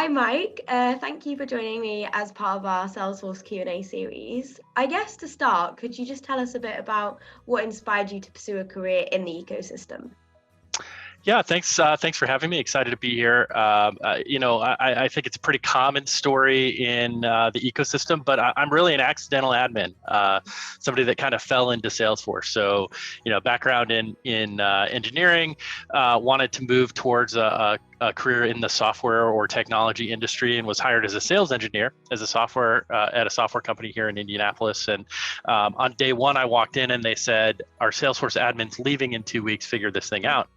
Mike. Thank you for joining me as part of our Salesforce Q&A series. I guess to start, could you just tell us a bit about what inspired you to pursue a career in the ecosystem? Yeah, thanks for having me. Excited to be here. I think it's a pretty common story in the ecosystem, but I'm really an accidental admin, somebody that kind of fell into Salesforce. So, background in engineering, wanted to move towards a career in the software or technology industry, and was hired as a sales engineer at a software company here in Indianapolis. And on day one, I walked in and they said, "Our Salesforce admin's leaving in 2 weeks. Figure this thing out."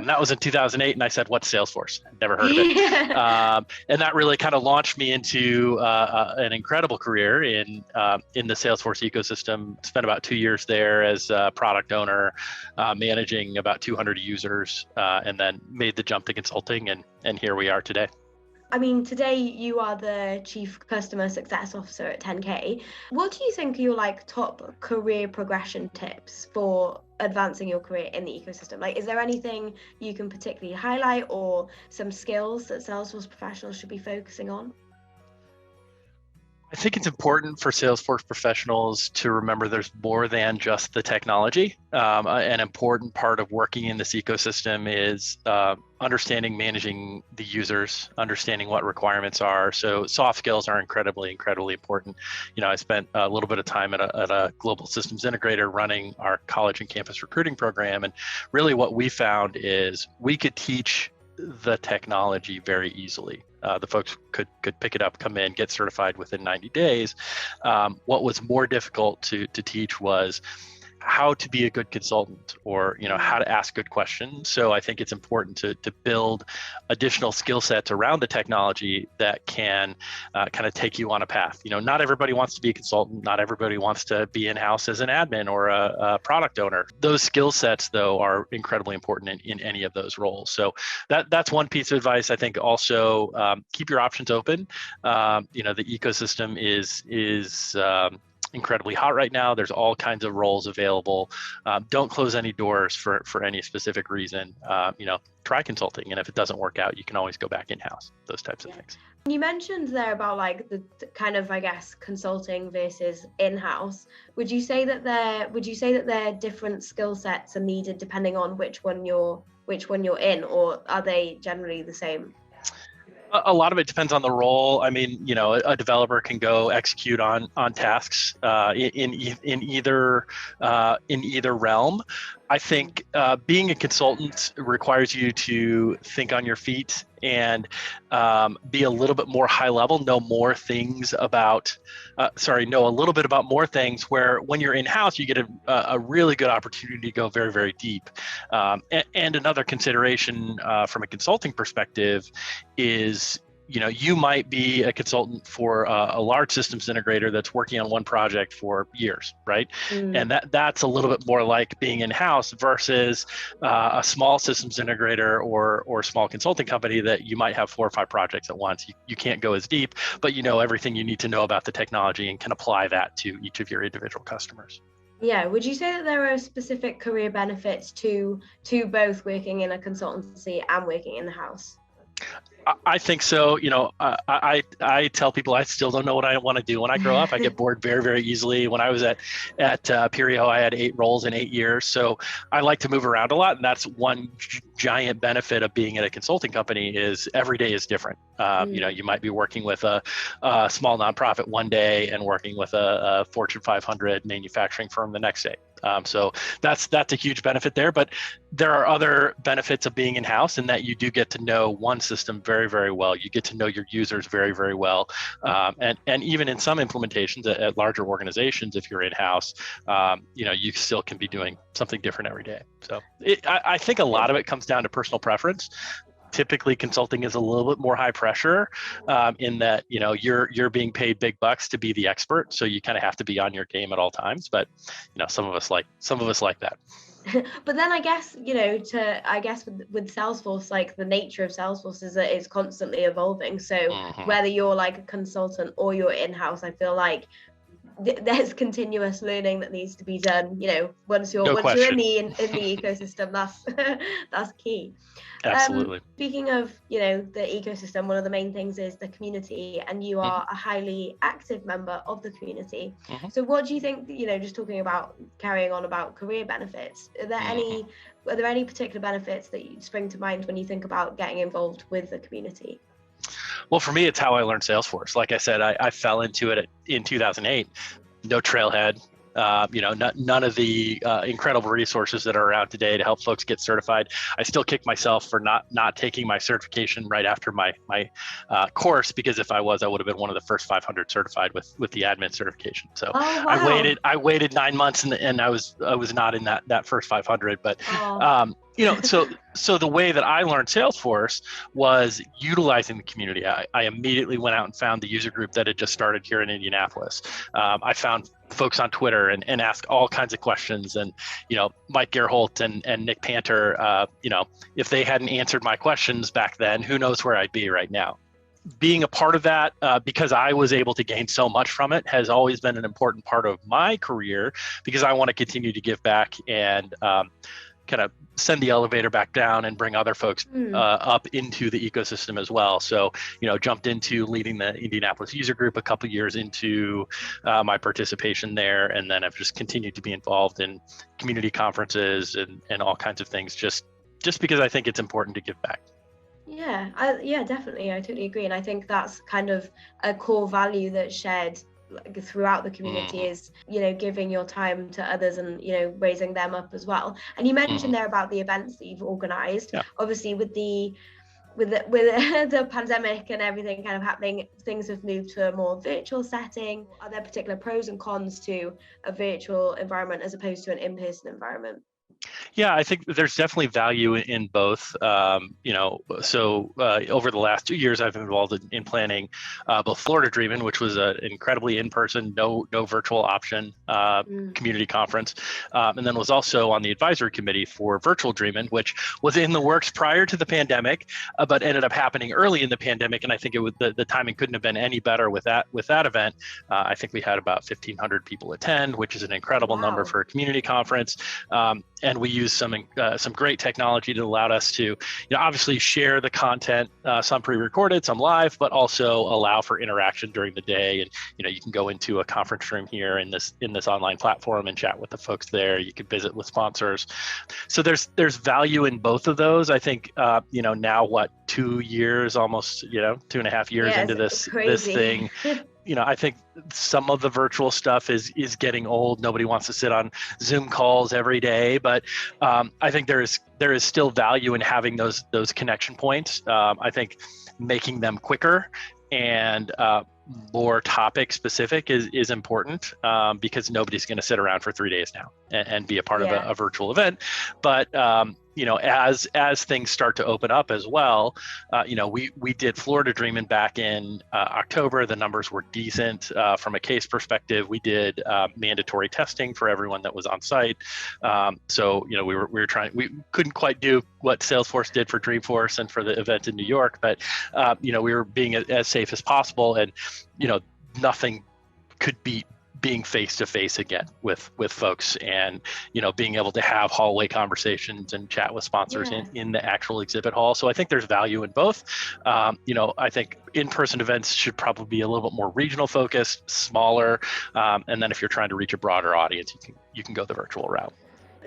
That was in 2008, and I said, "What's Salesforce?" Never heard of it. And that really kind of launched me into an incredible career in the Salesforce ecosystem. Spent about 2 years there as a product owner, managing about 200 users, and then made the jump to consulting, and here we are today. I mean, today you are the Chief Customer Success Officer at 10K. What do you think are your top career progression tips for advancing your career in the ecosystem? Is there anything you can particularly highlight, or some skills that Salesforce professionals should be focusing on? I think it's important for Salesforce professionals to remember there's more than just the technology. An important part of working in this ecosystem is understanding, managing the users, understanding what requirements are. So soft skills are incredibly important. I spent a little bit of time at a global systems integrator running our college and campus recruiting program. And really what we found is we could teach the technology very easily. The folks could pick it up, come in, get certified within 90 days. What was more difficult to teach was how to be a good consultant, or how to ask good questions. So I think it's important to build additional skill sets around the technology that can kind of take you on a path. Not everybody wants to be a consultant. Not everybody wants to be in-house as an admin or a product owner. Those skill sets, though, are incredibly important in any of those roles. So that's one piece of advice. I think also keep your options open. The ecosystem is incredibly hot right now. There's all kinds of roles available. Don't close any doors for any specific reason. Try consulting, and if it doesn't work out, you can always go back in-house. Those types of things. You mentioned there about the kind of, consulting versus in-house. Would you say that their different skill sets are needed depending on which one you're in, or are they generally the same? A lot of it depends on the role. I mean, a developer can go execute on tasks in either realm. I think being a consultant requires you to think on your feet and be a little bit more high level, know a little bit about more things, where when you're in-house, you get a really good opportunity to go very, very deep. And another consideration from a consulting perspective is, you might be a consultant for a large systems integrator that's working on one project for years, right? And that's a little bit more like being in-house versus a small systems integrator or small consulting company that you might have 4 or 5 projects at once. You can't go as deep, but you know everything you need to know about the technology and can apply that to each of your individual customers. Yeah, would you say that there are specific career benefits to both working in a consultancy and working in the house? I think so. I tell people I still don't know what I want to do when I grow up. I get bored very, very easily. When I was at Perio, I had 8 roles in 8 years. So I like to move around a lot. And that's one giant benefit of being at a consulting company is every day is different. You might be working with a small nonprofit one day and working with a Fortune 500 manufacturing firm the next day. So that's a huge benefit there. But there are other benefits of being in-house in that you do get to know one system very, very well. You get to know your users very, very well. And even in some implementations at larger organizations, if you're in-house, you still can be doing something different every day. So I think a lot of it comes down to personal preference. Typically, consulting is a little bit more high pressure in that you're being paid big bucks to be the expert, so you kind of have to be on your game at all times. But some of us like that. But then I guess with Salesforce, the nature of Salesforce is that it's constantly evolving. So whether you're a consultant or you're in-house, I feel like there's continuous learning that needs to be done. Once you're No question. in the ecosystem, that's key. Absolutely. Speaking of the ecosystem, one of the main things is the community, and you are a highly active member of the community. So what do you think, just talking about carrying on about career benefits, are there any particular benefits that you spring to mind when you think about getting involved with the community? Well, for me, it's how I learned Salesforce. Like I said, I fell into it in 2008. No trailhead, none of the incredible resources that are around today to help folks get certified. I still kick myself for not taking my certification right after my course, because if I would have been one of the first 500 certified with the admin certification. So I waited 9 months and I was not in that first 500, but so the way that I learned Salesforce was utilizing the community. I immediately went out and found the user group that had just started here in Indianapolis. I found folks on Twitter and asked all kinds of questions. And, Mike Gerholt and Nick Panter, if they hadn't answered my questions back then, who knows where I'd be right now. Being a part of that, because I was able to gain so much from it, has always been an important part of my career, because I want to continue to give back and kind of send the elevator back down and bring other folks up into the ecosystem as well. So, jumped into leading the Indianapolis user group a couple years into my participation there. And then I've just continued to be involved in community conferences and all kinds of things, just because I think it's important to give back. Yeah, definitely. I totally agree. And I think that's kind of a core value that's shared throughout the community is giving your time to others and raising them up as well. And you mentioned there about the events that you've organized. Obviously with the pandemic and everything kind of happening, things have moved to a more virtual setting. Are there particular pros and cons to a virtual environment as opposed to an in-person environment? Yeah, I think there's definitely value in both. Over the last 2 years, I've been involved in planning both Florida Dreamin', which was an incredibly in-person, no virtual option community conference, and then was also on the advisory committee for Virtual Dreamin', which was in the works prior to the pandemic, but ended up happening early in the pandemic. And I think the timing couldn't have been any better with that event. I think we had about 1,500 people attend, which is an incredible number for a community conference. And we used some great technology that allowed us to, obviously share the content, some pre-recorded, some live, but also allow for interaction during the day. And you can go into a conference room here in this online platform and chat with the folks there. You could visit with sponsors. So there's value in both of those. I think now 2 years, almost 2.5 years into this thing. I think some of the virtual stuff is getting old. Nobody wants to sit on Zoom calls every day, but I think there is still value in having those connection points. I think making them quicker and more topic specific is important, because nobody's going to sit around for 3 days now and be a part of a virtual event. But as things start to open up as well, we did Florida Dreamin' back in October. The numbers were decent from a case perspective. We did mandatory testing for everyone that was on site. So we couldn't quite do what Salesforce did for Dreamforce and for the event in New York, but we were being as safe as possible, and nothing could beat being face to face again with folks, and being able to have hallway conversations and chat with sponsors in the actual exhibit hall. So I think there's value in both. I think in-person events should probably be a little bit more regional focused, smaller, and then if you're trying to reach a broader audience, you can go the virtual route.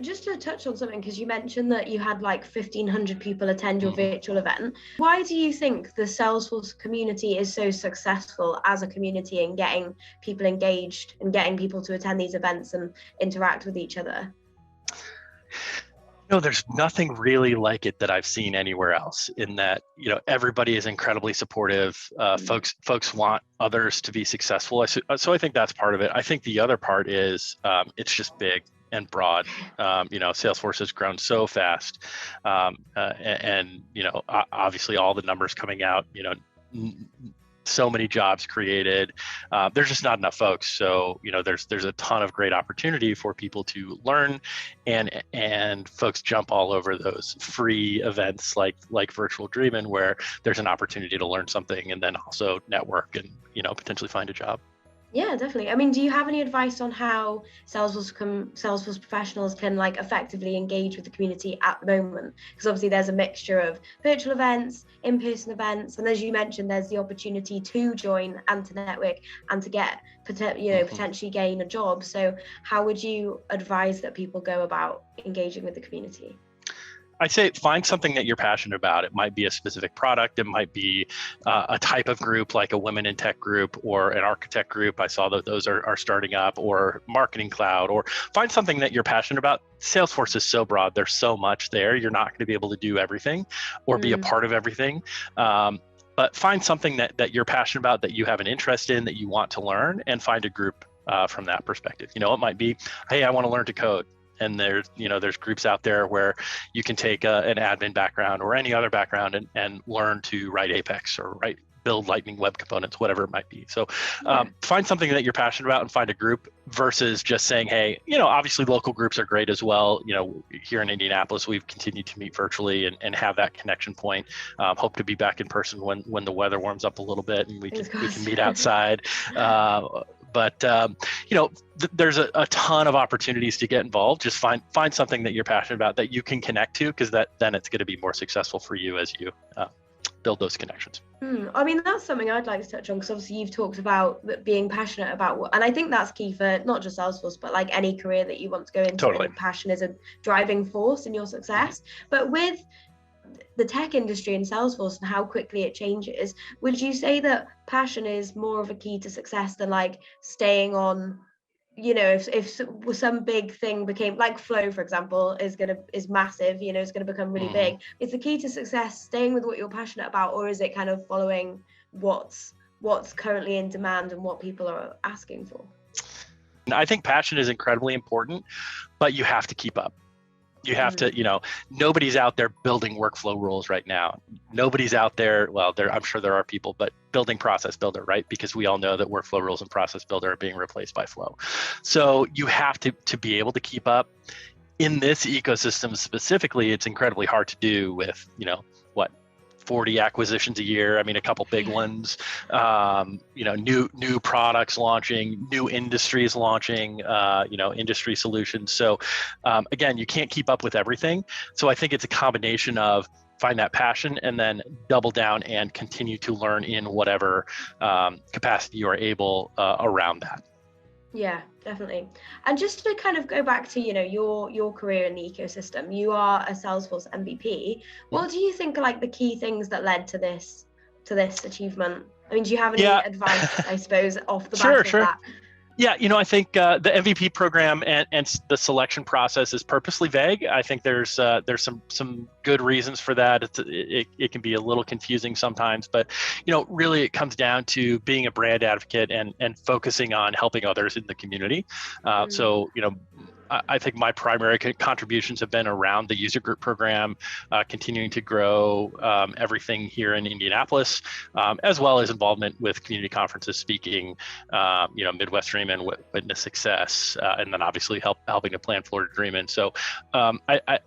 Just to touch on something, because you mentioned that you had like 1,500 people attend your virtual event. Why do you think the Salesforce community is so successful as a community in getting people engaged and getting people to attend these events and interact with each other? There's nothing really like it that I've seen anywhere else, in that, everybody is incredibly supportive. Folks want others to be successful. So I think that's part of it. I think the other part is it's just big and broad. Salesforce has grown so fast, and obviously all the numbers coming out, so many jobs created. There's just not enough folks. So there's a ton of great opportunity for people to learn, and folks jump all over those free events like Virtual Dreamin', where there's an opportunity to learn something and then also network and potentially find a job. Yeah, definitely. I mean, do you have any advice on how Salesforce professionals can like effectively engage with the community at the moment? Because obviously there's a mixture of virtual events, in-person events, and as you mentioned, there's the opportunity to join and to network and to get potentially gain a job. So how would you advise that people go about engaging with the community? I'd say find something that you're passionate about. It might be a specific product. It might be a type of group, like a women in tech group or an architect group. I saw that those are starting up, or marketing cloud, or find something that you're passionate about. Salesforce is so broad. There's so much there. You're not going to be able to do everything or be a part of everything. But find something that you're passionate about, that you have an interest in, that you want to learn, and find a group from that perspective. It might be, hey, I want to learn to code. And there's groups out there where you can take an admin background or any other background and learn to write Apex or build Lightning Web Components, whatever it might be. So find something that you're passionate about and find a group, versus just saying, hey, obviously local groups are great as well. Here in Indianapolis, we've continued to meet virtually and have that connection point. Hope to be back in person when the weather warms up a little bit and we can meet outside. But there's a ton of opportunities to get involved. Just find something that you're passionate about that you can connect to, because then it's going to be more successful for you as you build those connections. I mean, that's something I'd like to touch on, because obviously you've talked about being passionate about and I think that's key for not just Salesforce, but like any career that you want to go into. Totally. Passion is a driving force in your success. But with the tech industry and Salesforce and how quickly it changes, would you say that passion is more of a key to success than like staying on, if some big thing became like Flow, for example, is massive, it's going to become really big. Is the key to success staying with what you're passionate about, or is it kind of following what's currently in demand and what people are asking for? I think passion is incredibly important, but you have to keep up. You have to, nobody's out there building workflow rules right now. Nobody's out there, I'm sure there are people, but building Process Builder, right? Because we all know that workflow rules and Process Builder are being replaced by Flow. So you have to be able to keep up. In this ecosystem specifically, it's incredibly hard to do with, 40 acquisitions a year. I mean, a couple big ones, new products launching, new industries launching, industry solutions. So again, you can't keep up with everything. So I think it's a combination of find that passion and then double down and continue to learn in whatever capacity you are able around that. Yeah, definitely. And just to kind of go back to, your career in the ecosystem, you are a Salesforce MVP. What do you think are like the key things that led to this achievement? I mean, do you have any advice, I suppose, off the back of that? Yeah, I think the MVP program and the selection process is purposely vague. I think there's some good reasons for that. It can be a little confusing sometimes, but really it comes down to being a brand advocate and focusing on helping others in the community. So I think my primary contributions have been around the user group program, continuing to grow everything here in Indianapolis, as well as involvement with community conferences, speaking, Midwest Dream and Witness Success, and then obviously helping to plan Florida Dream. So I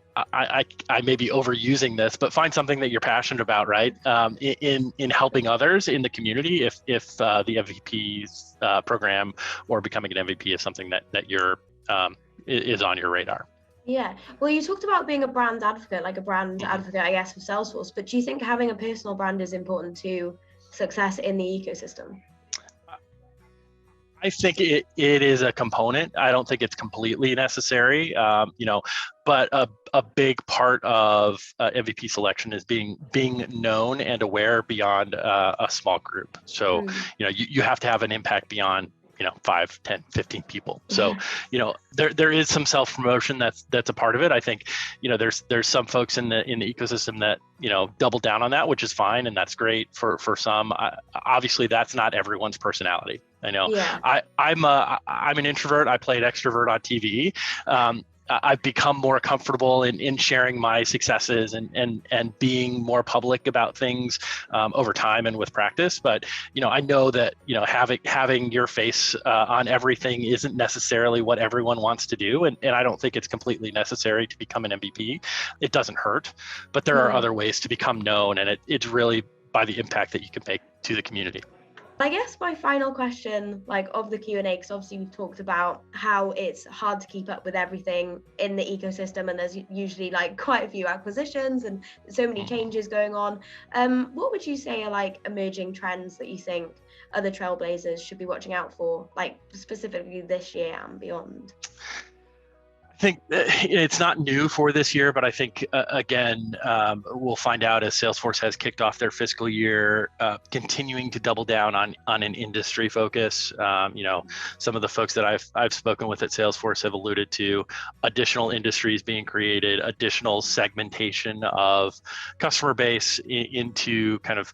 may be overusing this, but find something that you're passionate about, right? In helping others in the community, if the MVP's program or becoming an MVP is something that you're is on your radar. Yeah. Well, you talked about being a brand advocate, I guess, for Salesforce, but do you think having a personal brand is important to success in the ecosystem? I think it is a component. I don't think it's completely necessary, but a big part of MVP selection is being known and aware beyond a small group. So, you have to have an impact beyond 5, 10, 15 people. So, there is some self-promotion that's a part of it. I think, there's some folks in the ecosystem that, double down on that, which is fine. And that's great for some. Obviously that's not everyone's personality. I know. Yeah. I'm an introvert. I played extrovert on TV. I've become more comfortable in sharing my successes and being more public about things over time and with practice. But I know that having your face on everything isn't necessarily what everyone wants to do, and I don't think it's completely necessary to become an MVP. It doesn't hurt, but there are other ways to become known, and it's really by the impact that you can make to the community. I guess my final question, like of the Q&A, because obviously we've talked about how it's hard to keep up with everything in the ecosystem, and there's usually like quite a few acquisitions and so many changes going on. What would you say are like emerging trends that you think other trailblazers should be watching out for, like specifically this year and beyond? I think it's not new for this year, but I think, again, we'll find out as Salesforce has kicked off their fiscal year, continuing to double down on an industry focus. Some of the folks that I've spoken with at Salesforce have alluded to additional industries being created, additional segmentation of customer base into kind of,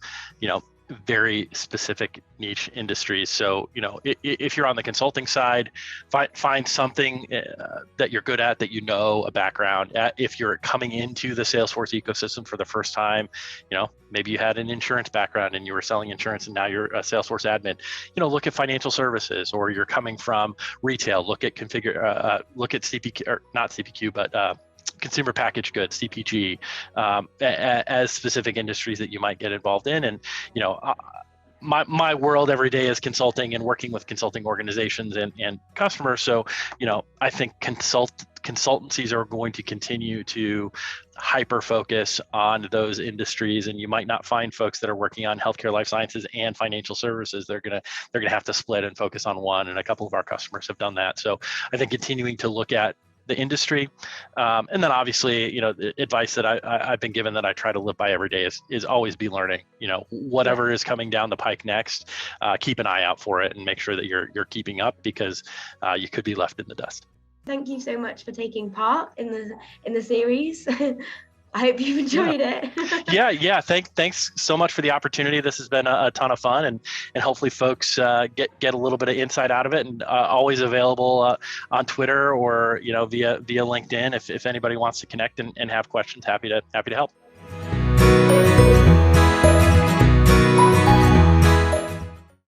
very specific niche industries. So, if you're on the consulting side, find something that you're good at, that a background at. If you're coming into the Salesforce ecosystem for the first time, maybe you had an insurance background and you were selling insurance and now you're a Salesforce admin, look at financial services. Or you're coming from retail, look at CPQ, or not CPQ, but consumer packaged goods, CPG, as specific industries that you might get involved in. And, my world every day is consulting and working with consulting organizations and customers. So, I think consultancies are going to continue to hyper focus on those industries, and you might not find folks that are working on healthcare, life sciences, and financial services. They're gonna have to split and focus on one, and a couple of our customers have done that. So I think continuing to look at the industry, and then obviously, the advice that I've been given that I try to live by every day is always be learning. Whatever is coming down the pike next, keep an eye out for it and make sure that you're keeping up, because you could be left in the dust. Thank you so much for taking part in the series. I hope you've enjoyed it. Yeah. Thanks so much for the opportunity. This has been a ton of fun, and hopefully folks get a little bit of insight out of it. And always available on Twitter or via LinkedIn if anybody wants to connect and have questions. Happy to help.